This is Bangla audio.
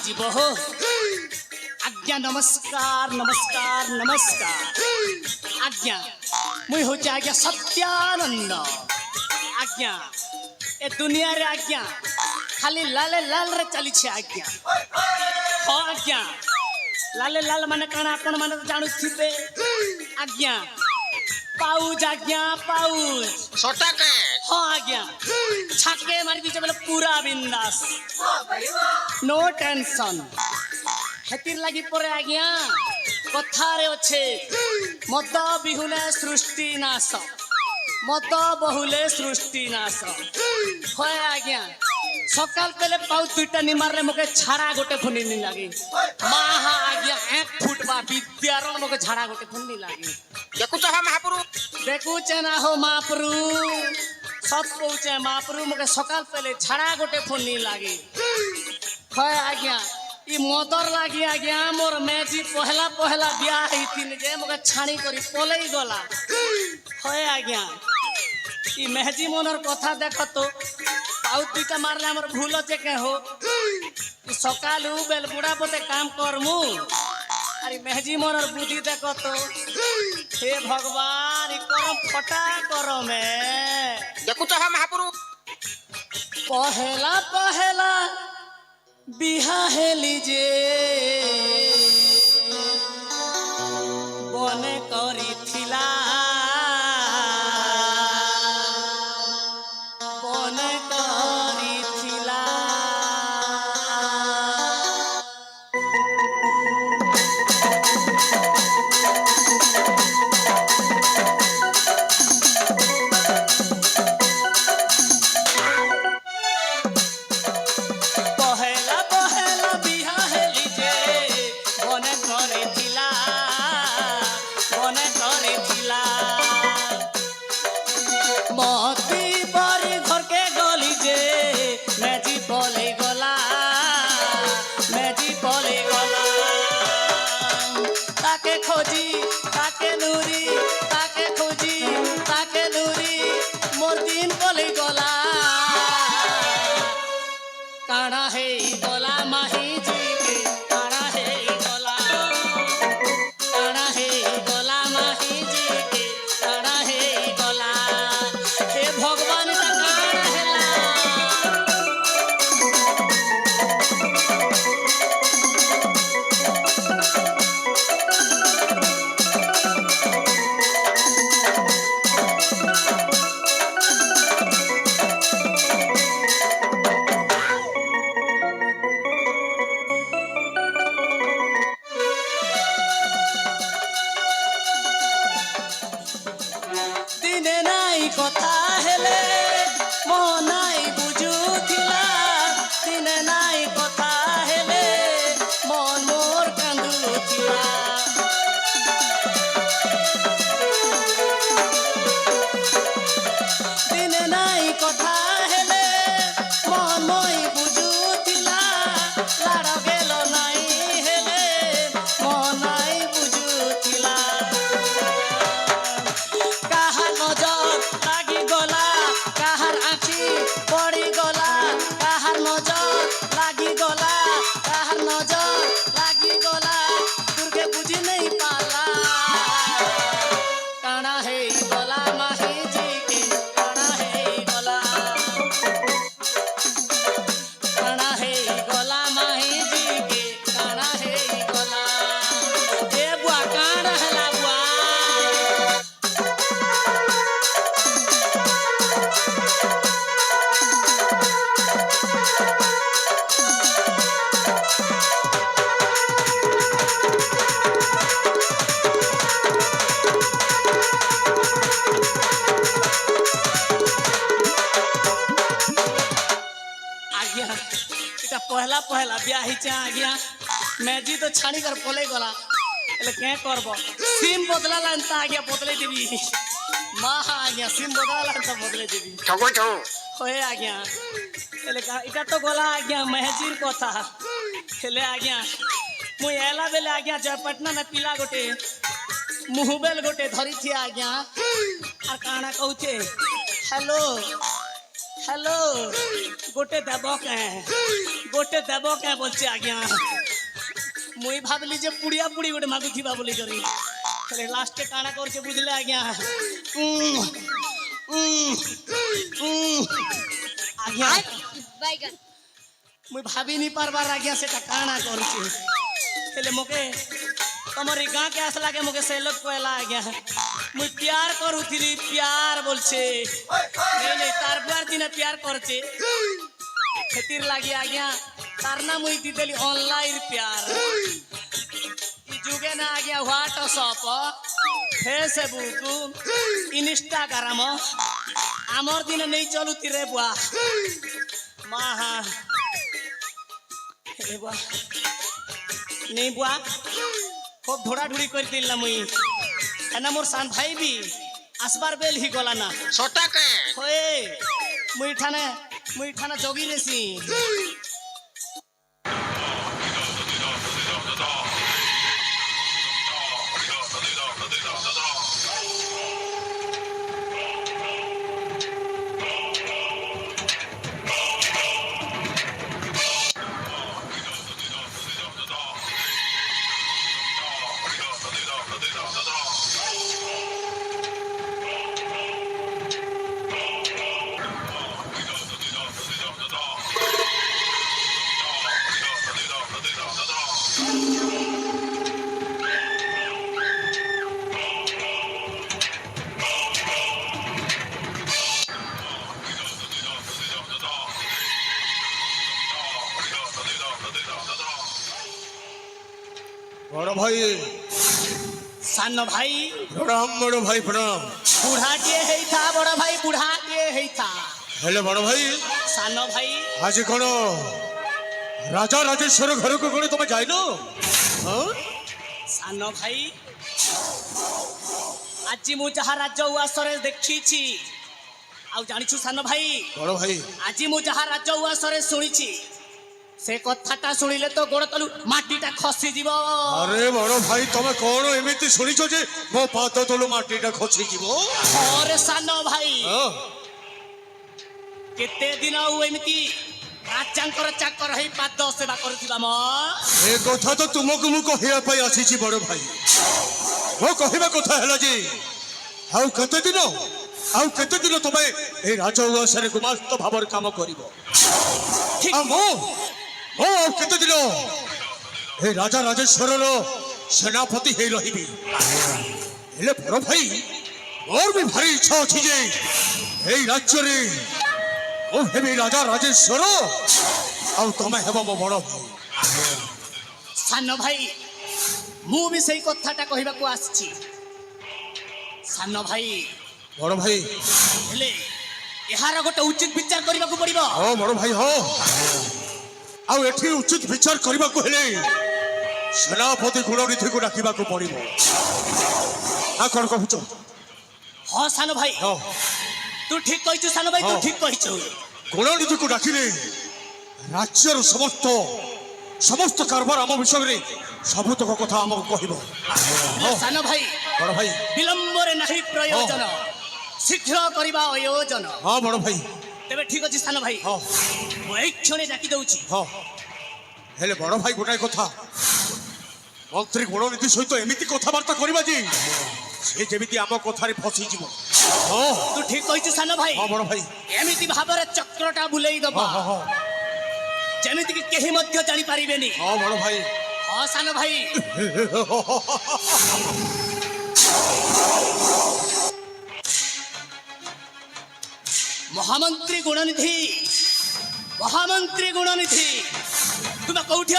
जीव हो आज्ञा नमस्कार नमस्कार नमस्कार आज्ञा मुई हूँ आज्ञा सत्यानंद आज्ञा ए दुनिया रे आज्ञा खाली लाले लाल रे चली छे आज्ञा हाँ आज्ञा लाले लाल माने काना आपण माने जानू थिबे आज्ञा पाउज आज्ञा पाउज छोटा के हाँ आज्ञा छक्के मार दीजिए बोले पूरा बिंदास नो टेंशन हेतिर लगी परे आज्ञा कथारे अच्छे मद बिहुले सृष्टि नाश मद बहुले सृष्टि नाश হয় आज्ञा सकाल पहले पाउ दुईटा निमारे मुके छाड़ा गोटे फुनी नहीं लगी माहा आज्ञा 1 फुट बा विद्यारण मुके छाड़ा गोटे फुनी लगी देखु तो महापुरु देखु ना हो महापुरु सब पहुँचे महापुरु मुके सकाल पहले छाड़ा गोटे फुनी लगी হয় आज्ञा ई मदर लगी आज्ञा मोर मेजी पहला पहला ब्याह हितिन जे मुके छाणी करी पलई गला হয় आज्ञा ई मेहजी मनर कथा देख तो आउ दुईटा मारले हमर भूल जे के हो सकालू बेल बुढ़ा पते काम करमु अरे मेहजी मनर बुद्धि देख तो हे भगवान ई करम फटा करम देखु तो महापुरु पहला पहला बिहा हेली जे बने करी थिला खोजी ताके खोजी ताके नूरी मोर दिन बोले गला काना है गला माही जी के काना है गला माही जी के काना है गला हे भगवान का काना हैला कथा हेले मन नाई बुझुथिला दिन नाई कथा हेले मन मोर कांदुथिला दिन नाई कथा हेले मन मोई बुझुथिला लाड़ गेलो नाई हेले मन नाई बुझुथिला काहा नजर पहला ब्याह हिचे आज्ञा मैजी तो छाणी कर पले गला એટલે કે કરબો સિમ બદલા લાનતા આગ્યા બદલે દેવી માં આગ્યા સિમ બદલા લાનતા બદલે દેવી ঠগো ঠগো ઓય આગ્યા એટલે এটা তো গলা আজ্ঞা মেহজির কথা એટલે আজ্ঞা মুই এলা বেলে আজ্ঞা জয়পটনা না পিলা গোটে মুহবেল গোটে ধরিছি আজ্ঞা আর কানা কହୁছে হ্যালো হ্যালো গোটে দেব কে বলছে আজ্ঞা মুই ভাবলি যে পুড়িয়া পুড়ি গোটে মাগুথিবা বলি করি তাহলে লাস্টে কানা করছে বুঝলে আজ্ঞা আজ্ঞা মুই ভাবি নি পারবার আজ্ঞা সেটা কানা করছে তাহলে মোকে তোমার এই গাঁ কে আসলা কে মোকে সে লোক কইলা আজ্ঞা মুই প্যার করুছিলি প্যার বলছে নেই তার বুয়ার দিনে প্যার করছে খেতির লাগি আজ্ঞা তার নাম মুই দিদেলি অনলাইন প্যার ই যুগে না আজ্ঞা হোয়াটসঅ্যাপ ফেসবুক ইনস্টাগ্রাম আমার দিনে নেই চলুতি রে বুয়া মাহা রে বুয়া নেই বুয়া খুব ধরাধুরি করে দিলাম মুই এনা মোর সান ভাই বি আসবার বেল হি গলা না সটাকে হয়ে মুই ঠানা জগি রেছি বড় ভাই সান ভাই প্রণাম বড় ভাই প্রণাম বুড়াটিয়ে হেইথা বড় ভাই বুড়াটিয়ে হেইথা হেলে বড় ভাই সান ভাই আজ কোন রাজা রাজেশ্বর ঘরକୁ কোন তুমি যাইনো সান ভাই আজি মু যাহা রাজ্য উয়াসরে দেখিছি আউ জানিছু সান ভাই বড় ভাই আজি মু যাহা রাজ্য উয়াসরে শুনিছি সে কথাটা শুনিলে তো গোড় তলু মাটিটা খসি যাব আরে বড় ভাই তুমি কোন এমিতি শুনিছ যে মো পাদ তলু মাটিটা খসি যাব আরে সান ভাই কেতে দিন আউ এমিতি রাজাঙ্কর চাকর হই পাদ সেবা করুথিবা ম এ কথা তো তুমকু মু কহিয়া পাই আসিছি বড় ভাই ও কহিবা কথা হেলা যে আউ কেতে দিন তুমি এই রাজা উয়াসরে গুমাস্ত ভাবর কাম করিব ঠিক ও কেতে দিন এই রাজা রাজেশ্বরর সেনাপতি হয়ে রহিবি হেলে বড় ভাই মোর বি ভারি ইচ্ছা ଅଛି যে এই রাজ্যরে ও হেবি রাজা রাজেশ্বর আউ তুমি হেব মো বড় ভাই সান ভাই মু বি সেই কথাটা কহিବାକୁ আসছি সান ভাই বড় ভাই হেলে এହାର ଗୋଟେ উচিত বিচার କରିବାକୁ পড়িব ও বড় ভাই হো আউ এঠি উচিত বিচার କରିବାକୁ হেলে সেনাপতি গুণনীতিକୁ ডাকিବାକୁ পড়িব না কোন কହୁଛ হ সান ভাই হ্যাঁ তু ঠিক কইছু সান ভাই তু হ্যাঁ। ঠিক কইছু গুণনীতিକୁ ডাকিলে রাজ্যর সমস্ত কারবার আম বিষয়ে সবুতক কথা আমাকে কহিব সান ভাই বড় ভাই বিলম্বরে নাহি প্রয়োজন শীঘ্র করিবা আয়োজন হ্যাঁ বড় ভাই তেবে ঠিক আছে সান ভাই হ্যাঁ মু এই ক্ষণে ডাকি দউছি হ্যাঁ হেলে বড় ভাই গোটাই কথা মন্ত্রী গুণনীতি সহিত এমিতি কথাবার্তা করিবা যে সে যেমিতি আম কথারে ফসি যাব হ্যাঁ তু ঠিক কইছু সান ভাই হ্যাঁ বড় ভাই এমিতি ভাବରେ চক্রটা বুলেই দবা হ্যাঁ হ্যাঁ যেমিতি কি কেহি মধ্য জানি পারিবেনি হ্যাঁ বড় ভাই হ সান ভাই মহামন্ত্রী গুণনিধি তুমি কোউঠি